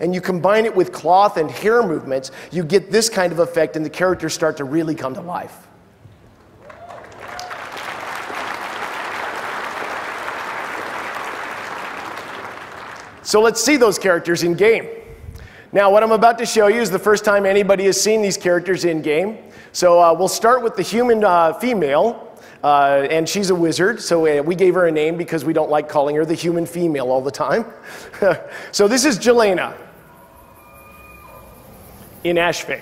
and you combine it with cloth and hair movements, you get this kind of effect and the characters start to really come to life. So let's see those characters in game. Now what I'm about to show you is the first time anybody has seen these characters in game. So we'll start with the human female, and she's a wizard, so we gave her a name because we don't like calling her the human female all the time. So this is Jelena in Ashfang.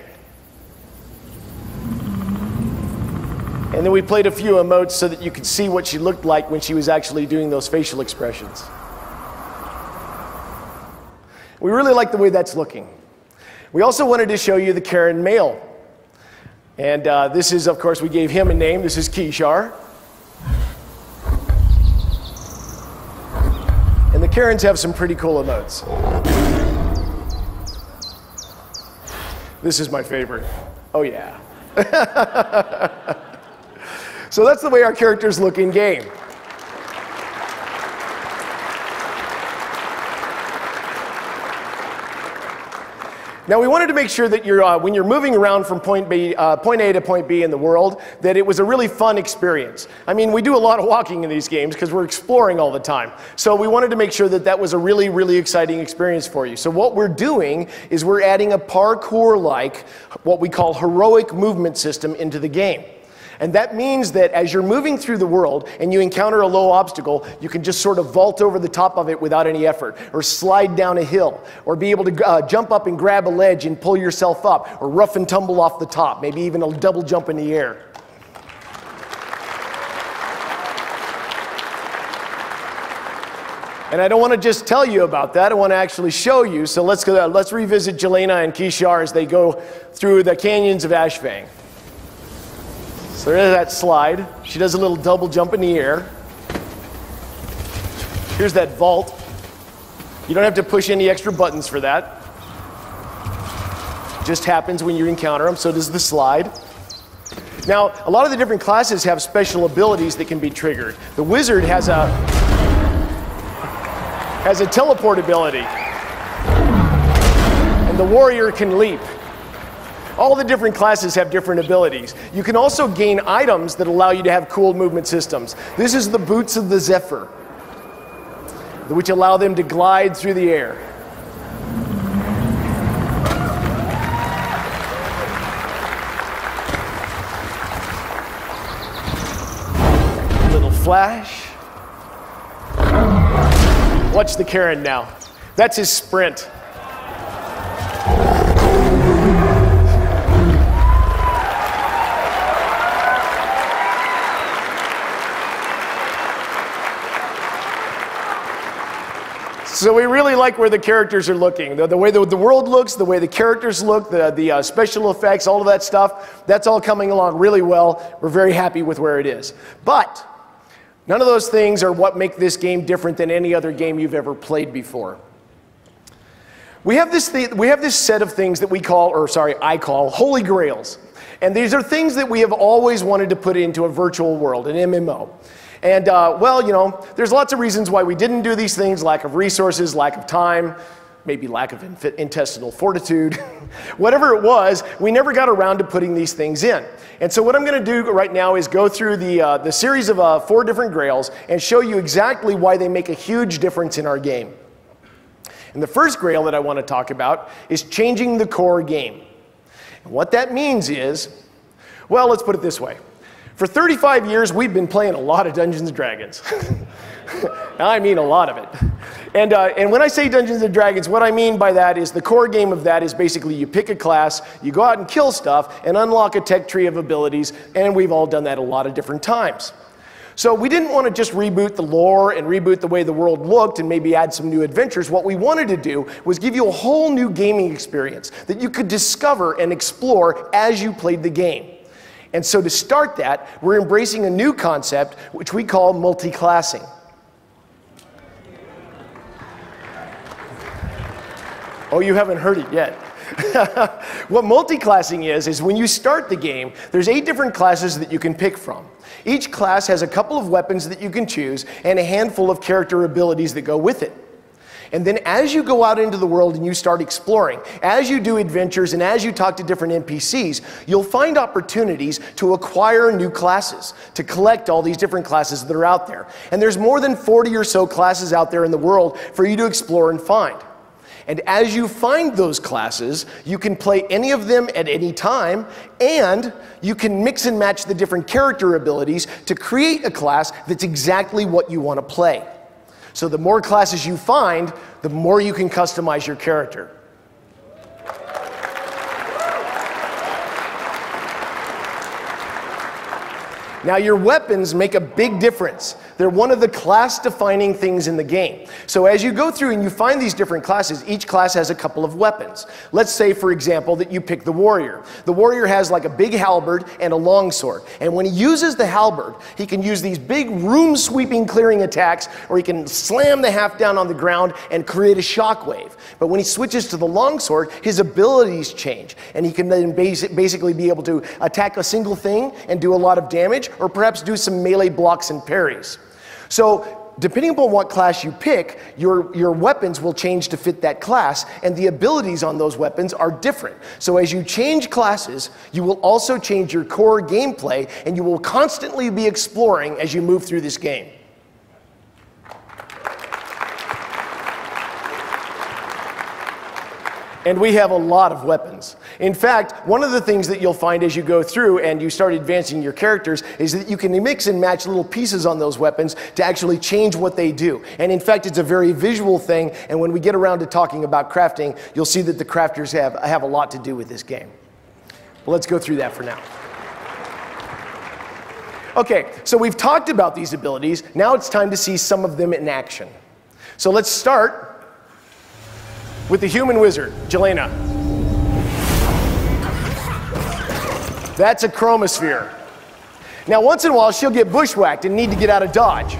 And then we played a few emotes so that you could see what she looked like when she was actually doing those facial expressions. We really like the way that's looking. We also wanted to show you the Karen male. And this is, of course, we gave him a name. This is Kishar. And the Karens have some pretty cool emotes. This is my favorite. Oh, yeah. So that's the way our characters look in game. Now we wanted to make sure that when you're moving around from point A to point B in the world, that it was a really fun experience. I mean, we do a lot of walking in these games because we're exploring all the time. So we wanted to make sure that that was a really, really exciting experience for you. So what we're doing is we're adding a parkour-like, what we call heroic movement system into the game. And that means that as you're moving through the world and you encounter a low obstacle, you can just sort of vault over the top of it without any effort, or slide down a hill, or be able to jump up and grab a ledge and pull yourself up, or rough and tumble off the top, maybe even a double jump in the air. And I don't want to just tell you about that, I want to actually show you. So let's revisit Jelena and Kishar as they go through the canyons of Ashfang. So there's that slide. She does a little double jump in the air. Here's that vault. You don't have to push any extra buttons for that. It just happens when you encounter them, so does the slide. Now, a lot of the different classes have special abilities that can be triggered. The wizard has a teleport ability. And the warrior can leap. All the different classes have different abilities. You can also gain items that allow you to have cool movement systems. This is the boots of the Zephyr, which allow them to glide through the air. Little flash. Watch the Karen now. That's his sprint. So we really like where the characters are looking. The way the world looks, the way the characters look, the special effects, all of that stuff, that's all coming along really well. We're very happy with where it is. But none of those things are what make this game different than any other game you've ever played before. We have this set of things that I call Holy Grails. And these are things that we have always wanted to put into a virtual world, an MMO. And, well, you know, there's lots of reasons why we didn't do these things: lack of resources, lack of time, maybe lack of intestinal fortitude. Whatever it was, we never got around to putting these things in. And so what I'm going to do right now is go through the series of 4 different Grails and show you exactly why they make a huge difference in our game. And the first Grail that I want to talk about is changing the core game. And what that means is, well, let's put it this way. For 35 years, we've been playing a lot of Dungeons & Dragons. I mean a lot of it. And when I say Dungeons & Dragons, what I mean by that is the core game of that is basically you pick a class, you go out and kill stuff, and unlock a tech tree of abilities, and we've all done that a lot of different times. So we didn't want to just reboot the lore and reboot the way the world looked and maybe add some new adventures. What we wanted to do was give you a whole new gaming experience that you could discover and explore as you played the game. And so to start that, we're embracing a new concept which we call multi-classing. Oh, you haven't heard it yet. What multi-classing is when you start the game, there's 8 different classes that you can pick from. Each class has a couple of weapons that you can choose and a handful of character abilities that go with it. And then as you go out into the world and you start exploring, as you do adventures and as you talk to different NPCs, you'll find opportunities to acquire new classes, to collect all these different classes that are out there. And there's more than 40 or so classes out there in the world for you to explore and find. And as you find those classes, you can play any of them at any time, and you can mix and match the different character abilities to create a class that's exactly what you want to play. So the more classes you find, the more you can customize your character. Now, your weapons make a big difference. They're one of the class-defining things in the game. So as you go through and you find these different classes, each class has a couple of weapons. Let's say, for example, that you pick the warrior. The warrior has like a big halberd and a longsword. And when he uses the halberd, he can use these big room-sweeping clearing attacks, or he can slam the half down on the ground and create a shockwave. But when he switches to the longsword, his abilities change. And he can then basically be able to attack a single thing and do a lot of damage, or perhaps do some melee blocks and parries. So depending upon what class you pick, your weapons will change to fit that class, and the abilities on those weapons are different. So as you change classes, you will also change your core gameplay, and you will constantly be exploring as you move through this game. And we have a lot of weapons. In fact, one of the things that you'll find as you go through and you start advancing your characters is that you can mix and match little pieces on those weapons to actually change what they do. And in fact, it's a very visual thing, and when we get around to talking about crafting, you'll see that the crafters have a lot to do with this game. Well, let's go through that for now. Okay, so we've talked about these abilities. Now it's time to see some of them in action. So let's start with the human wizard, Jelena. That's a chromosphere. Now, once in a while, she'll get bushwhacked and need to get out of dodge.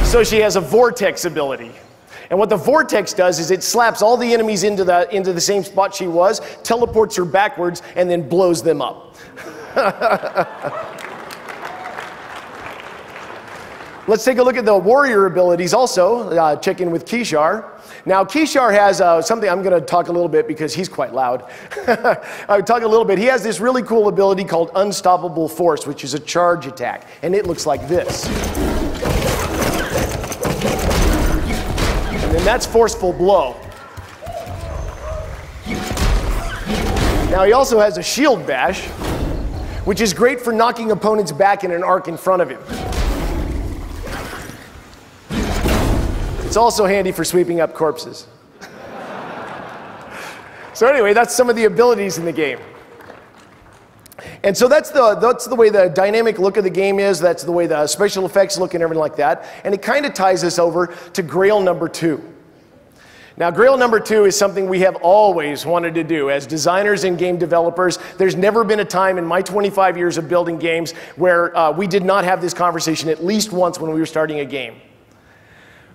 So she has a vortex ability. And what the vortex does is it slaps all the enemies into the same spot she was, teleports her backwards, and then blows them up. Let's take a look at the warrior abilities also, check in with Kishar. Now, Kishar has something I'm going to talk a little bit because he's quite loud. I'll talk a little bit. He has this really cool ability called Unstoppable Force, which is a charge attack, and it looks like this. And then that's Forceful Blow. Now, he also has a Shield Bash, which is great for knocking opponents back in an arc in front of him. It's also handy for sweeping up corpses. So anyway, that's some of the abilities in the game. And so that's the way the dynamic look of the game is. That's the way the special effects look and everything like that. And it kind of ties us over to Grail number 2. Now, Grail number 2 is something we have always wanted to do. As designers and game developers, there's never been a time in my 25 years of building games where we did not have this conversation at least once when we were starting a game.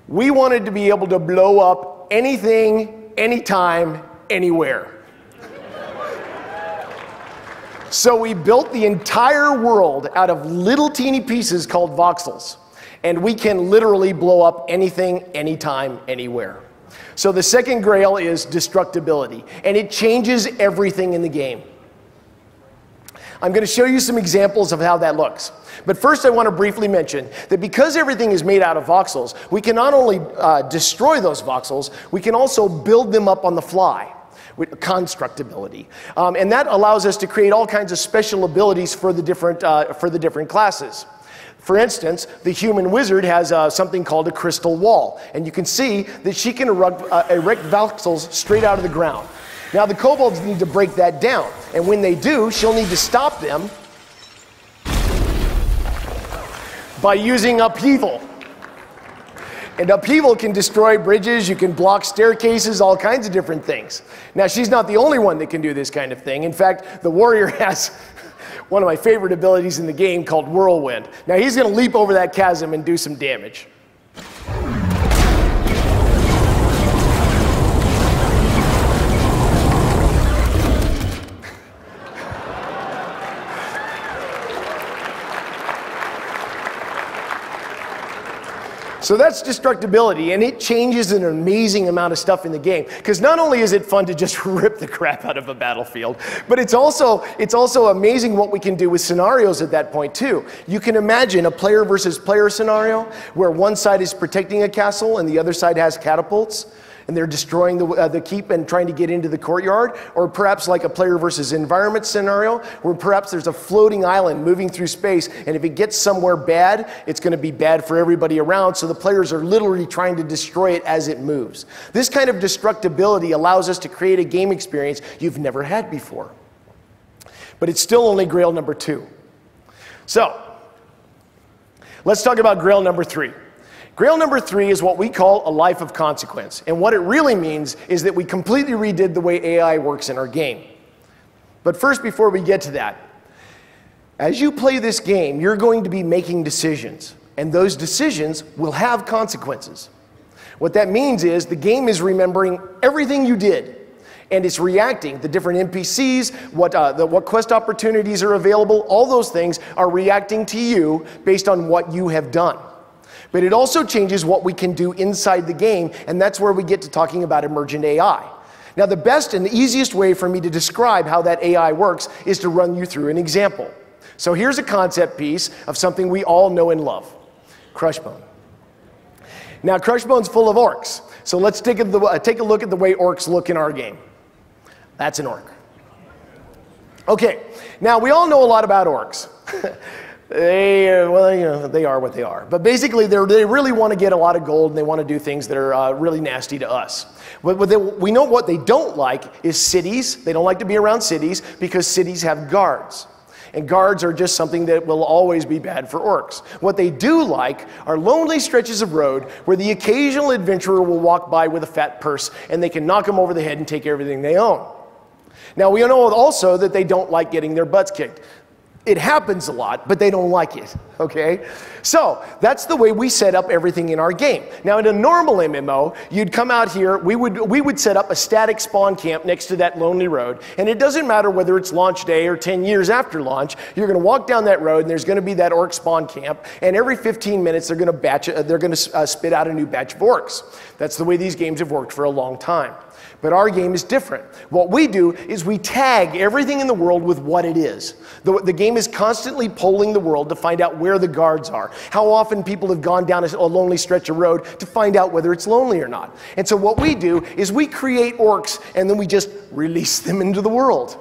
We wanted to be able to blow up anything, anytime, anywhere. So we built the entire world out of little teeny pieces called voxels. And we can literally blow up anything, anytime, anywhere. So the second Grail is destructibility, and it changes everything in the game. I'm going to show you some examples of how that looks. But first I want to briefly mention that because everything is made out of voxels, we can not only destroy those voxels, we can also build them up on the fly with constructability. And that allows us to create all kinds of special abilities for the different classes. For instance, the human wizard has something called a crystal wall. And you can see that she can erect voxels straight out of the ground. Now the kobolds need to break that down. And when they do, she'll need to stop them by using upheaval. And upheaval can destroy bridges, you can block staircases, all kinds of different things. Now, she's not the only one that can do this kind of thing. In fact, the warrior has one of my favorite abilities in the game called Whirlwind. Now, he's going to leap over that chasm and do some damage. So that's destructibility, and it changes an amazing amount of stuff in the game. Because not only is it fun to just rip the crap out of a battlefield, but it's also amazing what we can do with scenarios at that point too. You can imagine a player versus player scenario where one side is protecting a castle and the other side has catapults, and they're destroying the keep and trying to get into the courtyard. Or perhaps like a player versus environment scenario, where perhaps there's a floating island moving through space, and if it gets somewhere bad, it's going to be bad for everybody around, so the players are literally trying to destroy it as it moves. This kind of destructibility allows us to create a game experience you've never had before. But it's still only Grail number 2. So, let's talk about Grail number 3. Grail number 3 is what we call a life of consequence. And what it really means is that we completely redid the way AI works in our game. But first, before we get to that, as you play this game, you're going to be making decisions. And those decisions will have consequences. What that means is the game is remembering everything you did. And it's reacting. The different NPCs, what quest opportunities are available, all those things are reacting to you based on what you have done. But it also changes what we can do inside the game, and that's where we get to talking about emergent AI. Now, the best and the easiest way for me to describe how that AI works is to run you through an example. So here's a concept piece of something we all know and love, Crushbone. Now, Crushbone's full of orcs. So let's take a look at the way orcs look in our game. That's an orc. Okay, now we all know a lot about orcs. They are what they are. But basically, they really want to get a lot of gold, and they want to do things that are really nasty to us. We know what they don't like is cities. They don't like to be around cities because cities have guards. And guards are just something that will always be bad for orcs. What they do like are lonely stretches of road where the occasional adventurer will walk by with a fat purse, and they can knock them over the head and take everything they own. Now, we know also that they don't like getting their butts kicked. It happens a lot, but they don't like it, okay? So that's the way we set up everything in our game. Now, in a normal MMO, you'd come out here, we would set up a static spawn camp next to that lonely road, and it doesn't matter whether it's launch day or 10 years after launch, you're gonna walk down that road, and there's gonna be that orc spawn camp, and every 15 minutes, they're gonna spit out a new batch of orcs. That's the way these games have worked for a long time. But our game is different. What we do is we tag everything in the world with what it is. The game is constantly polling the world to find out where the guards are. How often people have gone down a lonely stretch of road to find out whether it's lonely or not. And so what we do is we create orcs and then we just release them into the world.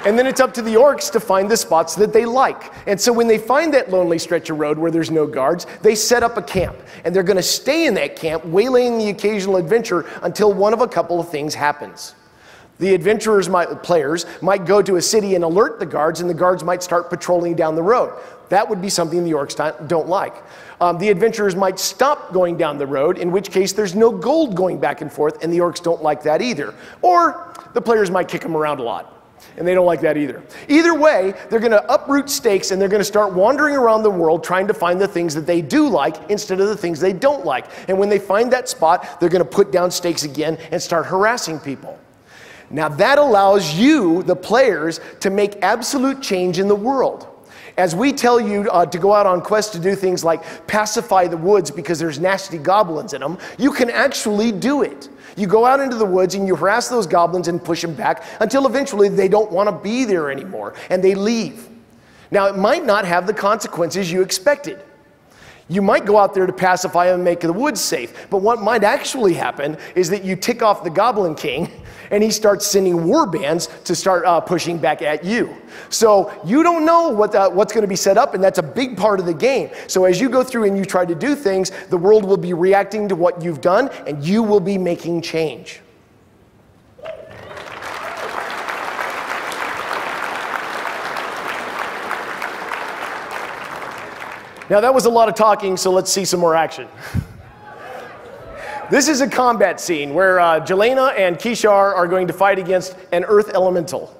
And then it's up to the orcs to find the spots that they like. And so when they find that lonely stretch of road where there's no guards, they set up a camp. And they're going to stay in that camp, waylaying the occasional adventurer until one of a couple of things happens. The players might go to a city and alert the guards, and the guards might start patrolling down the road. That would be something the orcs don't like. The adventurers might stop going down the road, in which case there's no gold going back and forth, and the orcs don't like that either. Or the players might kick them around a lot. And they don't like that either. Either way, they're going to uproot stakes and they're going to start wandering around the world trying to find the things that they do like instead of the things they don't like. And when they find that spot, they're going to put down stakes again and start harassing people. Now that allows you, the players, to make absolute change in the world. As we tell you to go out on quests to do things like pacify the woods because there's nasty goblins in them, you can actually do it. You go out into the woods and you harass those goblins and push them back until eventually they don't want to be there anymore and they leave. Now, it might not have the consequences you expected. You might go out there to pacify them and make the woods safe, but what might actually happen is that you tick off the Goblin King and he starts sending war bands to start pushing back at you. So you don't know what's going to be set up, and that's a big part of the game. So as you go through and you try to do things, the world will be reacting to what you've done, and you will be making change. Now that was a lot of talking, so let's see some more action. This is a combat scene where Jelena and Kishar are going to fight against an earth elemental.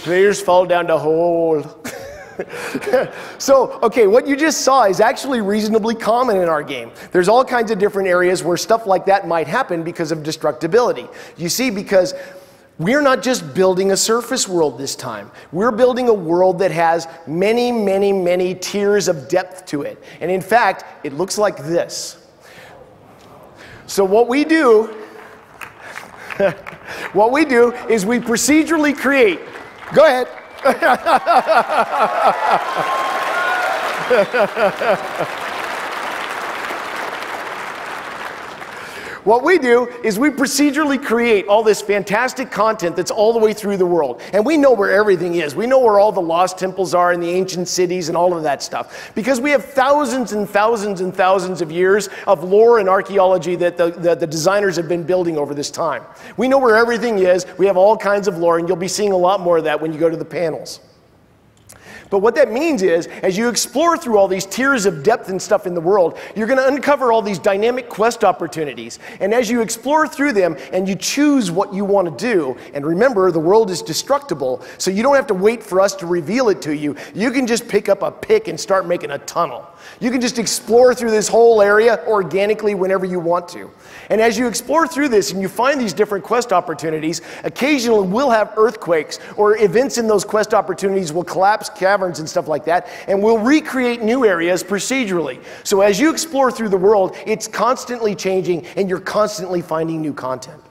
They just fall down the hole. So, okay, what you just saw is actually reasonably common in our game. There's all kinds of different areas where stuff like that might happen because of destructibility. You see, because we're not just building a surface world this time. We're building a world that has many, many, many tiers of depth to it. And in fact, it looks like this. So what we do is we procedurally create. Go ahead. What we do is we procedurally create all this fantastic content that's all the way through the world. And we know where everything is. We know where all the lost temples are in the ancient cities and all of that stuff. Because we have thousands and thousands and thousands of years of lore and archaeology that the designers have been building over this time. We know where everything is. We have all kinds of lore, and you'll be seeing a lot more of that when you go to the panels. But what that means is, as you explore through all these tiers of depth and stuff in the world, you're going to uncover all these dynamic quest opportunities. And as you explore through them and you choose what you want to do, and remember, the world is destructible, so you don't have to wait for us to reveal it to you. You can just pick up a pick and start making a tunnel. You can just explore through this whole area organically whenever you want to. And as you explore through this and you find these different quest opportunities, occasionally we'll have earthquakes or events in those quest opportunities will collapse caverns and stuff like that, and we'll recreate new areas procedurally. So as you explore through the world, it's constantly changing and you're constantly finding new content.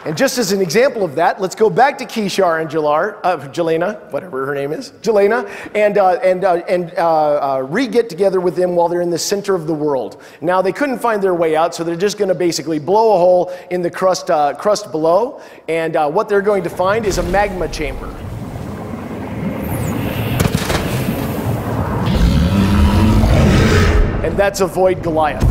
And just as an example of that, let's go back to Kishar and Jelena, whatever her name is, Jelena, and re-get together with them while they're in the center of the world. Now, they couldn't find their way out, so they're just going to basically blow a hole in the crust below, and what they're going to find is a magma chamber. And that's Avoid Goliath.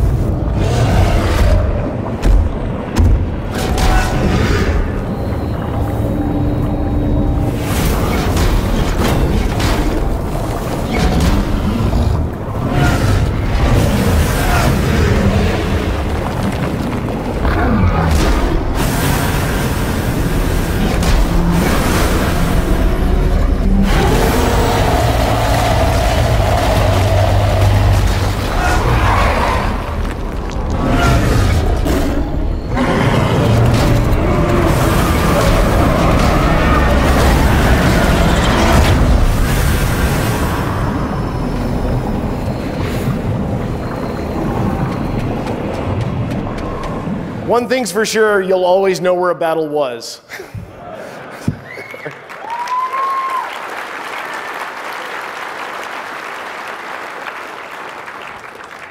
One thing's for sure, you'll always know where a battle was.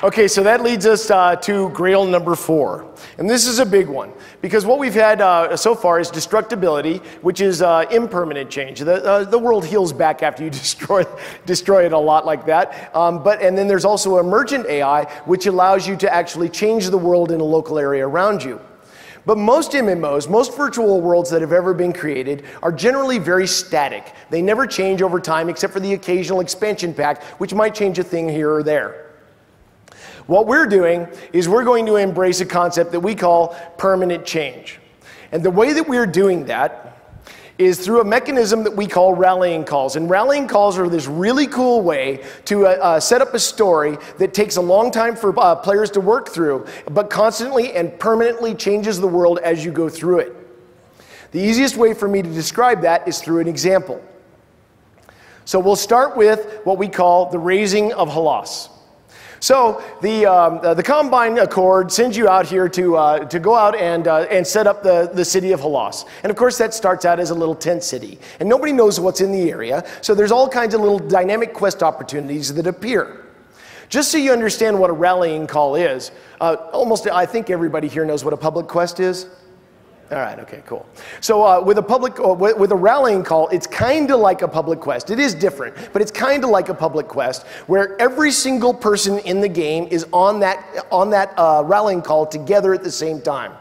Okay, so that leads us to Grail number 4. And this is a big one, because what we've had so far is destructibility, which is impermanent change. The world heals back after you destroy it a lot like that. And then there's also emergent AI, which allows you to actually change the world in a local area around you. But most MMOs, most virtual worlds that have ever been created, are generally very static. They never change over time except for the occasional expansion pack, which might change a thing here or there. What we're doing is we're going to embrace a concept that we call permanent change. And the way that we're doing that is through a mechanism that we call rallying calls. And rallying calls are this really cool way to set up a story that takes a long time for players to work through, but constantly and permanently changes the world as you go through it. The easiest way for me to describe that is through an example. So we'll start with what we call the raising of Halas. So the Combine Accord sends you out here to go out and set up the city of Halas. And of course that starts out as a little tent city. And nobody knows what's in the area, so there's all kinds of little dynamic quest opportunities that appear. Just so you understand what a rallying call is, I think everybody here knows what a public quest is. All right, okay, cool. So with a rallying call, it's kind of like a public quest. It is different, but it's kind of like a public quest where every single person in the game is on that rallying call together at the same time.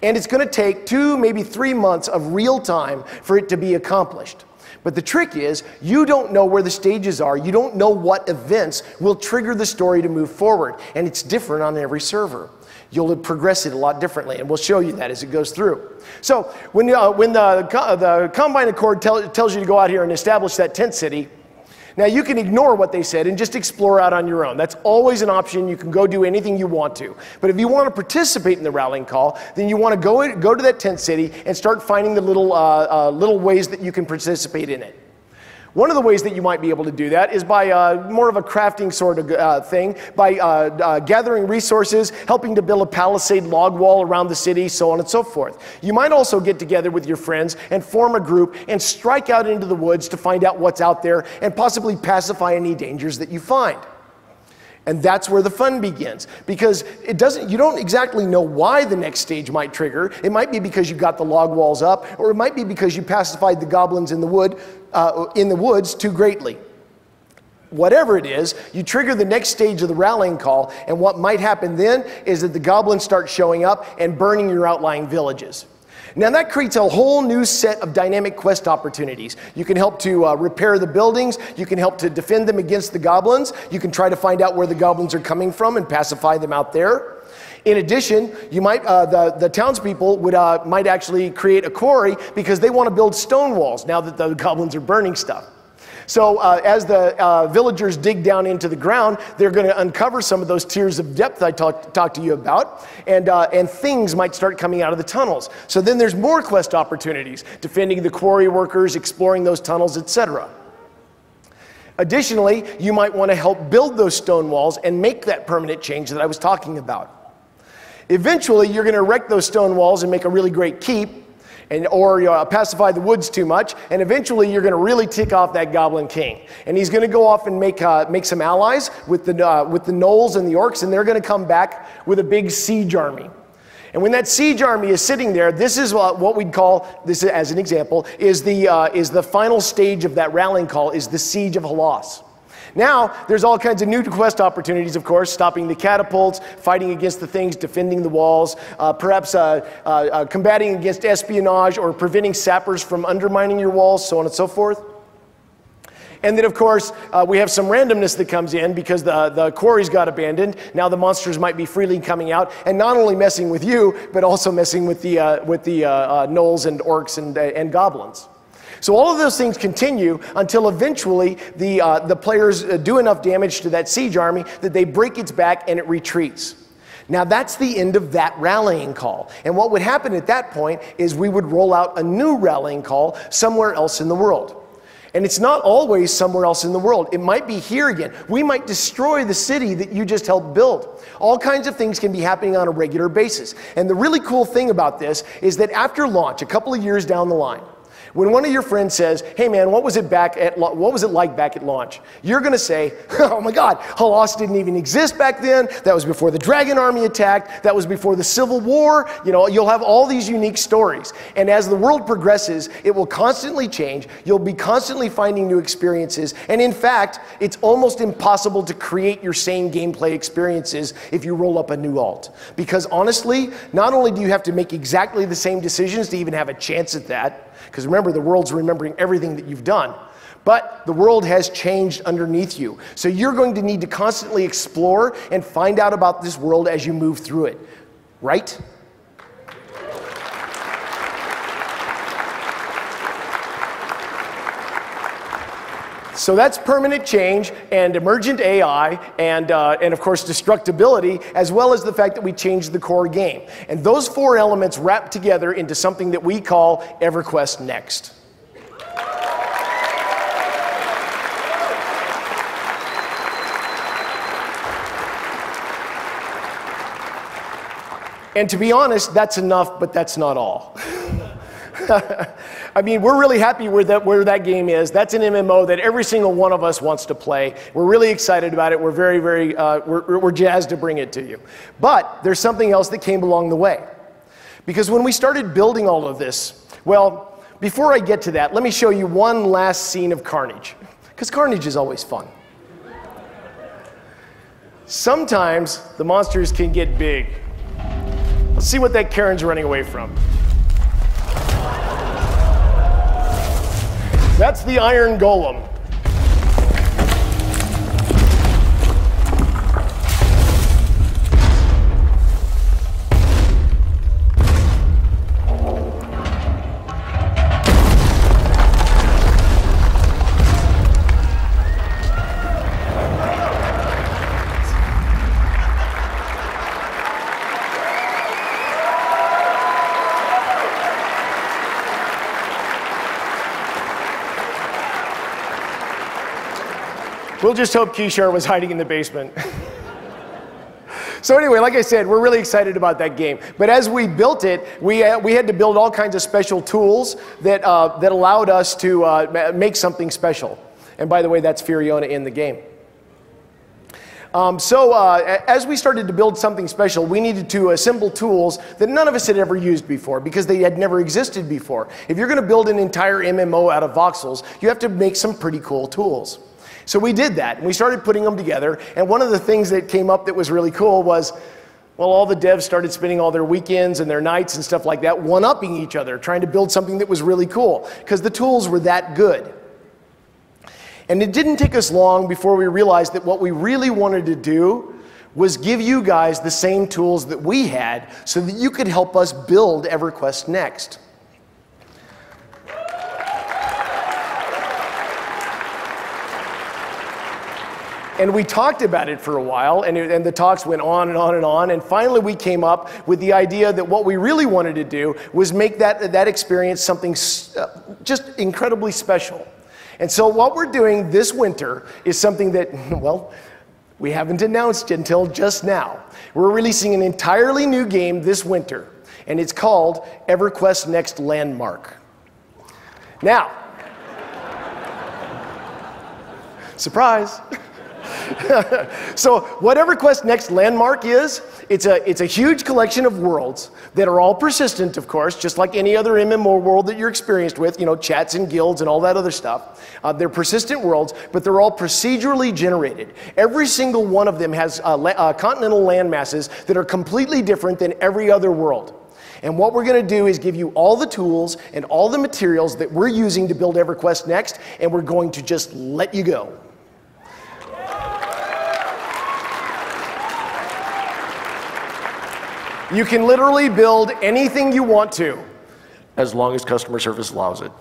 And it's going to take 2, maybe 3 months of real time for it to be accomplished. But the trick is, you don't know where the stages are. You don't know what events will trigger the story to move forward. And it's different on every server. You'll progress it a lot differently, and we'll show you that as it goes through. So when the Combine Accord tells you to go out here and establish that tent city, now you can ignore what they said and just explore out on your own. That's always an option. You can go do anything you want to. But if you want to participate in the rallying call, then you want to go to that tent city and start finding the little ways that you can participate in it. One of the ways that you might be able to do that is by more of a crafting sort of thing, by gathering resources, helping to build a palisade log wall around the city, so on and so forth. You might also get together with your friends and form a group and strike out into the woods to find out what's out there and possibly pacify any dangers that you find. And that's where the fun begins, because you don't exactly know why the next stage might trigger. It might be because you got the log walls up, or it might be because you pacified the goblins in the woods too greatly. Whatever it is, you trigger the next stage of the rallying call, and what might happen then is that the goblins start showing up and burning your outlying villages. Now that creates a whole new set of dynamic quest opportunities. You can help to repair the buildings, you can help to defend them against the goblins, you can try to find out where the goblins are coming from and pacify them out there. In addition, you might, the townspeople might actually create a quarry because they want to build stone walls now that the goblins are burning stuff. So as the villagers dig down into the ground, they're going to uncover some of those tiers of depth I talked to you about, and things might start coming out of the tunnels. So then there's more quest opportunities, defending the quarry workers, exploring those tunnels, etc. Additionally, you might want to help build those stone walls and make that permanent change that I was talking about. Eventually, you're going to erect those stone walls and make a really great keep, or pacify the woods too much, and eventually you're going to really tick off that Goblin King. And he's going to go off and make some allies with the gnolls and the orcs, and they're going to come back with a big siege army. And when that siege army is sitting there, this is what we'd call, this as an example, is the final stage of that rallying call, is the Siege of Halas. Now, there's all kinds of new quest opportunities, of course, stopping the catapults, fighting against the things, defending the walls, perhaps combating against espionage or preventing sappers from undermining your walls, so on and so forth. And then, of course, we have some randomness that comes in because the quarries got abandoned. Now the monsters might be freely coming out and not only messing with you, but also messing with the gnolls and orcs and goblins. So all of those things continue until eventually the players do enough damage to that siege army that they break its back and it retreats. Now that's the end of that rallying call. And what would happen at that point is we would roll out a new rallying call somewhere else in the world. And it's not always somewhere else in the world. It might be here again. We might destroy the city that you just helped build. All kinds of things can be happening on a regular basis. And the really cool thing about this is that after launch, a couple of years down the line, when one of your friends says, hey man, what was it like back at launch? You're going to say, oh my God, Halas didn't even exist back then. That was before the Dragon Army attacked. That was before the Civil War. You know, you'll have all these unique stories. And as the world progresses, it will constantly change. You'll be constantly finding new experiences. And in fact, it's almost impossible to create your same gameplay experiences if you roll up a new alt. Because honestly, not only do you have to make exactly the same decisions to even have a chance at that, because remember, the world's remembering everything that you've done. But the world has changed underneath you. So you're going to need to constantly explore and find out about this world as you move through it. Right? So that's permanent change and emergent AI and of course destructibility, as well as the fact that we changed the core game. And those four elements wrap together into something that we call EverQuest Next. And to be honest, that's enough, but that's not all. I mean, we're really happy where that game is. That's an MMO that every single one of us wants to play. We're really excited about it. We're we're jazzed to bring it to you. But there's something else that came along the way. Because when we started building all of this, well, before I get to that, let me show you one last scene of carnage. Because carnage is always fun. Sometimes the monsters can get big. Let's see what that Karen's running away from. That's the iron golem. We'll just hope Kishar was hiding in the basement. So anyway, like I said, we're really excited about that game. But as we built it, we had to build all kinds of special tools that allowed us to make something special. And by the way, that's Fiona in the game. As we started to build something special, we needed to assemble tools that none of us had ever used before because they had never existed before. If you're going to build an entire MMO out of voxels, you have to make some pretty cool tools. So we did that, and we started putting them together, and one of the things that came up that was really cool was, well, all the devs started spending all their weekends and their nights and stuff like that one-upping each other, trying to build something that was really cool, because the tools were that good. And it didn't take us long before we realized that what we really wanted to do was give you guys the same tools that we had so that you could help us build EverQuest Next. And we talked about it for a while, and the talks went on and on and on, and finally we came up with the idea that what we really wanted to do was make that experience something just incredibly special. And so what we're doing this winter is something that, well, we haven't announced until just now. We're releasing an entirely new game this winter, and it's called EverQuest Next Landmark. Now, surprise. So what EverQuest Next Landmark is, it's a huge collection of worlds that are all persistent, of course, just like any other MMO world that you're experienced with, you know, chats and guilds and all that other stuff. They're persistent worlds, but they're all procedurally generated. Every single one of them has continental land masses that are completely different than every other world. And what we're going to do is give you all the tools and all the materials that we're using to build EverQuest Next, and we're going to just let you go. You can literally build anything you want to, as long as customer service allows it.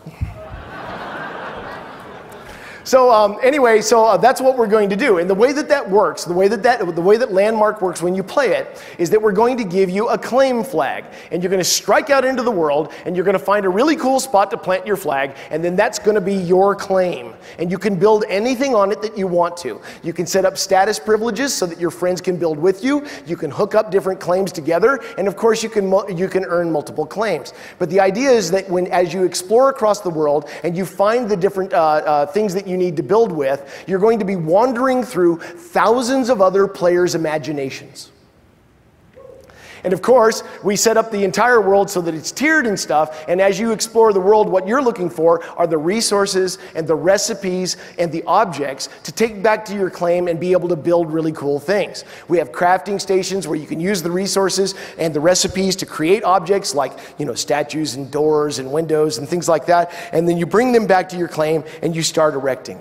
So anyway, that's what we're going to do. And the way that works, the way that Landmark works when you play it, is that we're going to give you a claim flag. And you're going to strike out into the world, and you're going to find a really cool spot to plant your flag, and then that's going to be your claim. And you can build anything on it that you want to. You can set up status privileges so that your friends can build with you. You can hook up different claims together, and of course you can earn multiple claims. But the idea is that as you explore across the world and you find the different things that you need to build with, you're going to be wandering through thousands of other players' imaginations. And of course, we set up the entire world so that it's tiered and stuff, and as you explore the world, what you're looking for are the resources and the recipes and the objects to take back to your claim and be able to build really cool things. We have crafting stations where you can use the resources and the recipes to create objects like, you know, statues and doors and windows and things like that, and then you bring them back to your claim and you start erecting.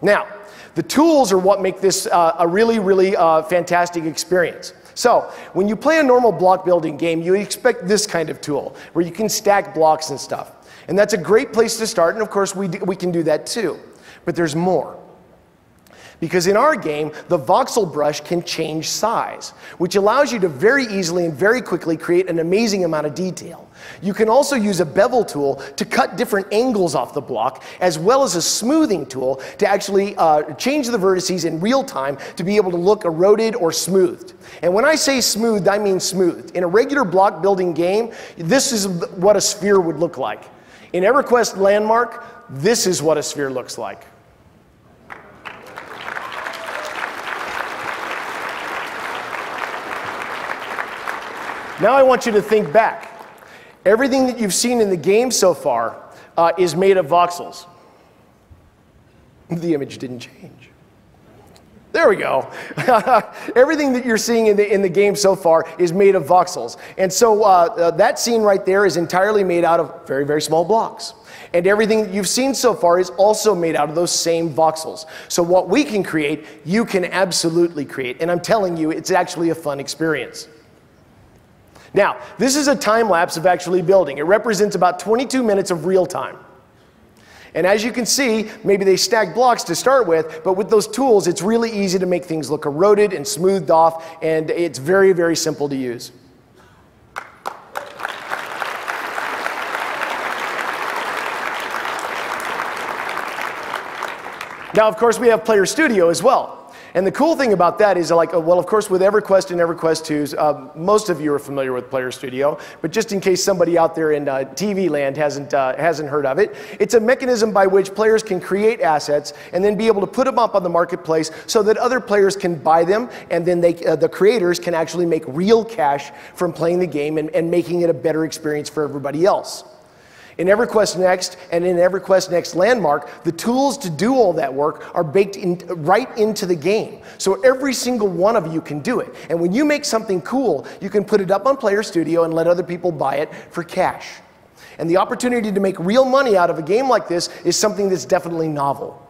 Now, the tools are what make this a really, really fantastic experience. So, when you play a normal block building game, you expect this kind of tool, where you can stack blocks and stuff. And that's a great place to start, and of course we can do that too. But there's more. Because in our game, the voxel brush can change size, which allows you to very easily and very quickly create an amazing amount of detail. You can also use a bevel tool to cut different angles off the block, as well as a smoothing tool to actually change the vertices in real time to be able to look eroded or smoothed. And when I say smoothed, I mean smoothed. In a regular block building game, this is what a sphere would look like. In EverQuest Landmark, this is what a sphere looks like. Now I want you to think back. Everything that you've seen in the game so far is made of voxels. The image didn't change. There we go. Everything that you're seeing in the game so far is made of voxels. And so that scene right there is entirely made out of very, very small blocks. And everything that you've seen so far is also made out of those same voxels. So what we can create, you can absolutely create. And I'm telling you, it's actually a fun experience. Now, this is a time lapse of actually building. It represents about 22 minutes of real time. And as you can see, maybe they stack blocks to start with, but with those tools, it's really easy to make things look eroded and smoothed off, and it's very, very simple to use. Now, of course, we have Player Studio as well. And the cool thing about that is, like, well, of course, with EverQuest and EverQuest 2s, most of you are familiar with Player Studio, but just in case somebody out there in TV land hasn't heard of it, it's a mechanism by which players can create assets and then be able to put them up on the marketplace so that other players can buy them, and then the creators can actually make real cash from playing the game and making it a better experience for everybody else. In EverQuest Next and in EverQuest Next Landmark, the tools to do all that work are baked right into the game. So every single one of you can do it. And when you make something cool, you can put it up on Player Studio and let other people buy it for cash. And the opportunity to make real money out of a game like this is something that's definitely novel.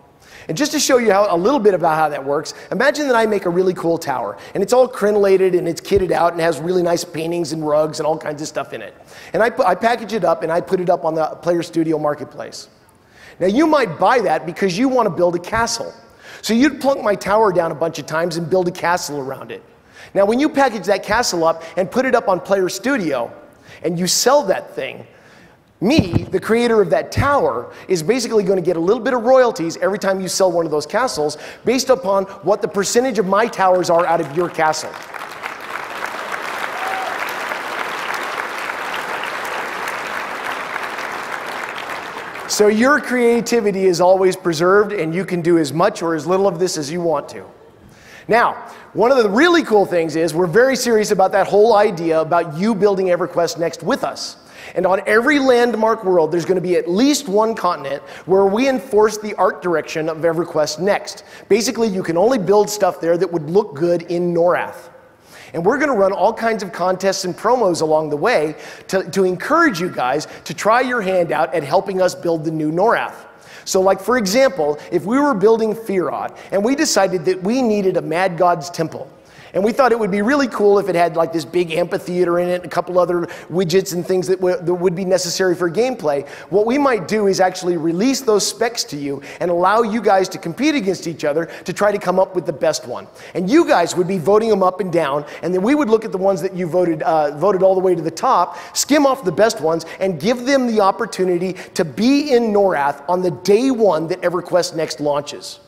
And just to show you a little bit about how that works, imagine that I make a really cool tower, and it's all crenellated and it's kitted out and has really nice paintings and rugs and all kinds of stuff in it. And I package it up and I put it up on the Player Studio Marketplace. Now you might buy that because you want to build a castle. So you'd plunk my tower down a bunch of times and build a castle around it. Now when you package that castle up and put it up on Player Studio and you sell that thing, me, the creator of that tower, is basically going to get a little bit of royalties every time you sell one of those castles based upon what the percentage of my towers are out of your castle. So your creativity is always preserved, and you can do as much or as little of this as you want to. Now, one of the really cool things is we're very serious about that whole idea about you building EverQuest Next with us. And on every landmark world, there's going to be at least one continent where we enforce the art direction of EverQuest Next. Basically, you can only build stuff there that would look good in Norath. And we're going to run all kinds of contests and promos along the way to encourage you guys to try your hand out at helping us build the new Norath. So like, for example, if we were building Firod and we decided that we needed a Mad God's Temple, and we thought it would be really cool if it had like this big amphitheater in it, and a couple other widgets and things that would be necessary for gameplay. What we might do is actually release those specs to you and allow you guys to compete against each other to try to come up with the best one. And you guys would be voting them up and down, and then we would look at the ones that you voted all the way to the top, skim off the best ones, and give them the opportunity to be in Norath on the day one that EverQuest Next launches.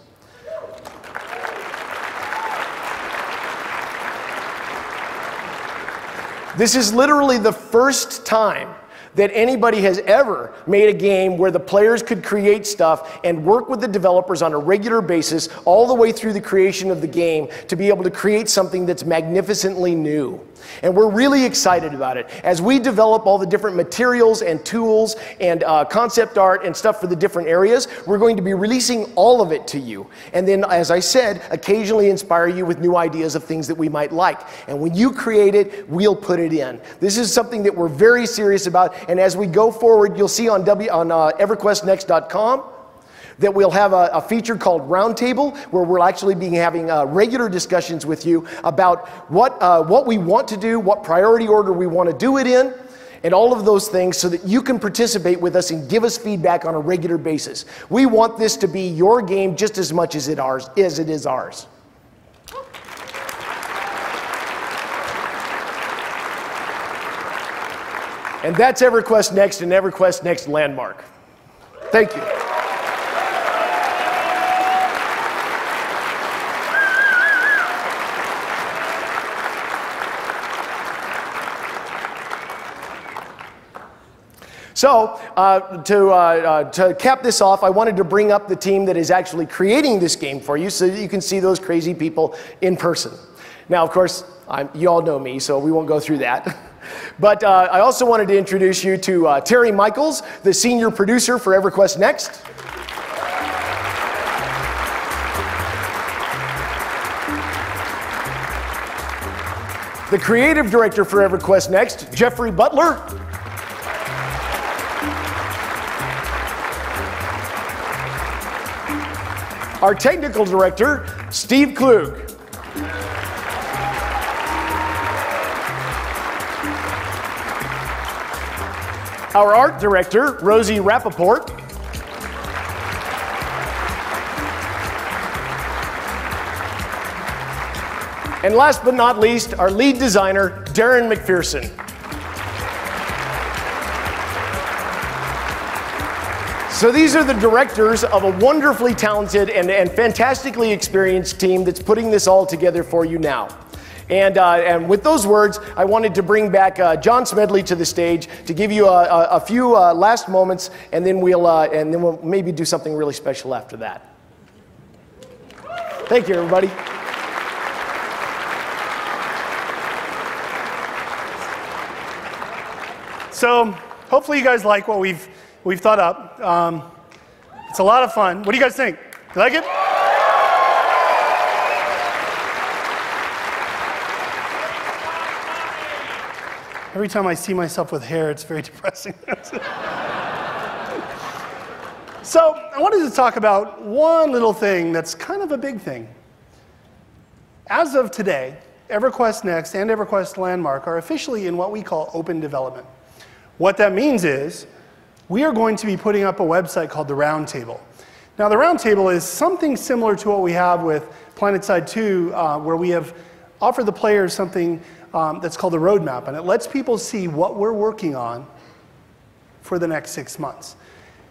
This is literally the first time that anybody has ever made a game where the players could create stuff and work with the developers on a regular basis all the way through the creation of the game to be able to create something that's magnificently new. And we're really excited about it. As we develop all the different materials and tools and concept art and stuff for the different areas, we're going to be releasing all of it to you. And then, as I said, occasionally inspire you with new ideas of things that we might like. And when you create it, we'll put it in. This is something that we're very serious about. And as we go forward, you'll see on EverQuestNext.com that we'll have a feature called Roundtable, where we'll actually be having regular discussions with you about what we want to do, what priority order we want to do it in, and all of those things so that you can participate with us and give us feedback on a regular basis. We want this to be your game just as much as it is ours. And that's EverQuest Next and EverQuest Next Landmark. Thank you. So to cap this off, I wanted to bring up the team that is actually creating this game for you so that you can see those crazy people in person. Now, of course, you all know me, so we won't go through that. But I also wanted to introduce you to Terry Michaels, the senior producer for EverQuest Next. The creative director for EverQuest Next, Jeffrey Butler. Our technical director, Steve Klug. Our art director, Rosie Rappaport. And last but not least, our lead designer, Darren McPherson. So these are the directors of a wonderfully talented and fantastically experienced team that's putting this all together for you now. And with those words, I wanted to bring back John Smedley to the stage to give you a few last moments, and then we'll maybe do something really special after that. Thank you, everybody. So hopefully you guys like what we've thought up. It's a lot of fun. What do you guys think? You like it? Every time I see myself with hair, it's very depressing. So I wanted to talk about one little thing that's kind of a big thing. As of today, EverQuest Next and EverQuest Landmark are officially in what we call open development. What that means is we are going to be putting up a website called the Roundtable. Now, the Roundtable is something similar to what we have with PlanetSide 2, where we have offered the players something that's called the roadmap, and it lets people see what we're working on for the next 6 months.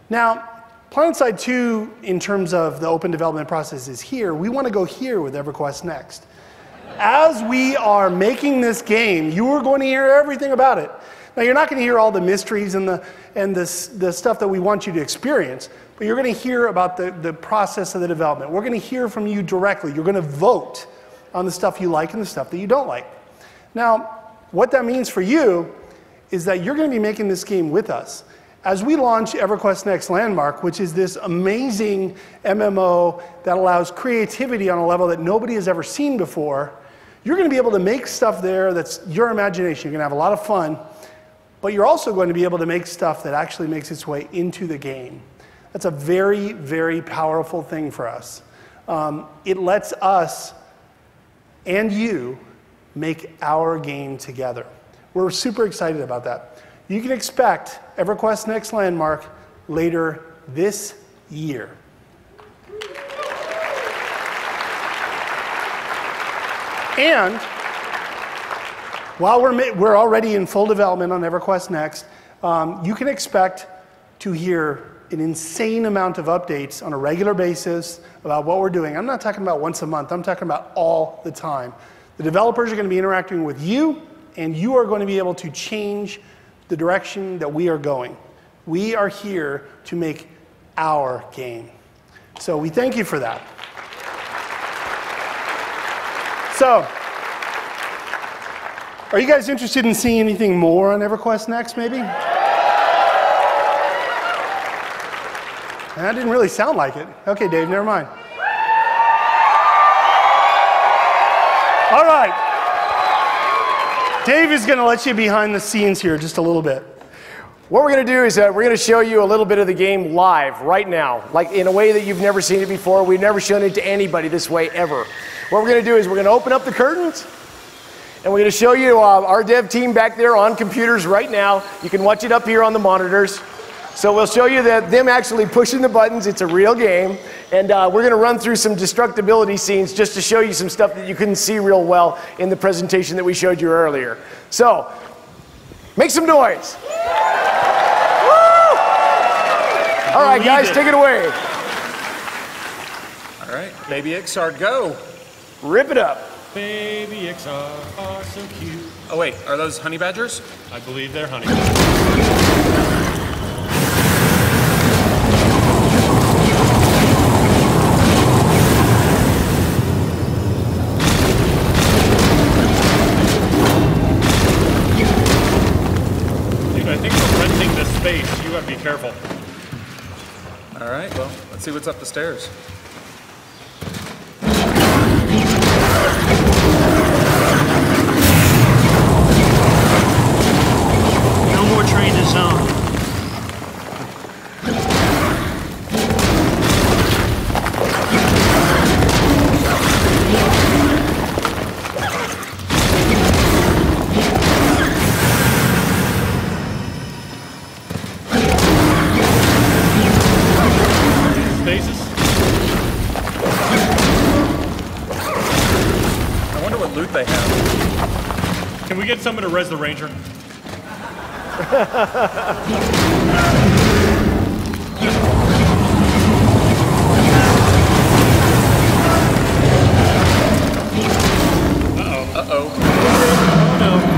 Now, PlanetSide 2, in terms of the open development process, is here. We want to go here with EverQuest Next. As we are making this game, you are going to hear everything about it. Now, you're not going to hear all the mysteries and the stuff that we want you to experience, but you're going to hear about the process of the development. We're going to hear from you directly. You're going to vote on the stuff you like and the stuff that you don't like. Now, what that means for you is that you're going to be making this game with us. As we launch EverQuest Next Landmark, which is this amazing MMO that allows creativity on a level that nobody has ever seen before, you're going to be able to make stuff there that's your imagination. You're going to have a lot of fun. But you're also going to be able to make stuff that actually makes its way into the game. That's a very, very powerful thing for us. It lets us and you make our game together. We're super excited about that. You can expect EverQuest Next Landmark later this year. And while we're already in full development on EverQuest Next, you can expect to hear an insane amount of updates on a regular basis about what we're doing. I'm not talking about once a month. I'm talking about all the time. The developers are going to be interacting with you, and you are going to be able to change the direction that we are going. We are here to make our game. So we thank you for that. So, are you guys interested in seeing anything more on EverQuest Next, maybe? That didn't really sound like it. Okay, Dave, never mind. All right. Dave is going to let you behind the scenes here just a little bit. What we're going to do is we're going to show you a little bit of the game live right now, like in a way that you've never seen it before. We've never shown it to anybody this way ever. What we're going to do is we're going to open up the curtains, and we're going to show you our dev team back there on computers right now. You can watch it up here on the monitors. So we'll show you them actually pushing the buttons. It's a real game. And we're going to run through some destructibility scenes just to show you some stuff that you couldn't see real well in the presentation that we showed you earlier. So, make some noise. Woo! All right, guys, take it away. All right, Baby Ixard, go. Rip it up. Baby Ixard are so cute. Oh wait, are those honey badgers? I believe they're honey badgers. Space. You gotta be careful. All right, well, let's see what's up the stairs. have. Can we get someone to res the ranger? Uh-oh. Oh no.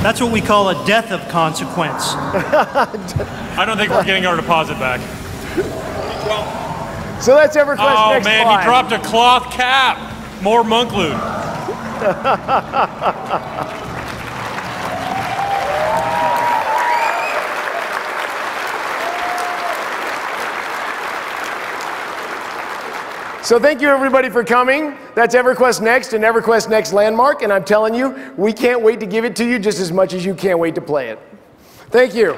That's what we call a death of consequence. I don't think we're getting our deposit back. So that's EverQuest Oh next man, climb. he dropped a cloth cap. More monk loot. So thank you everybody for coming. That's EverQuest Next and EverQuest Next Landmark, and I'm telling you, we can't wait to give it to you just as much as you can't wait to play it. Thank you.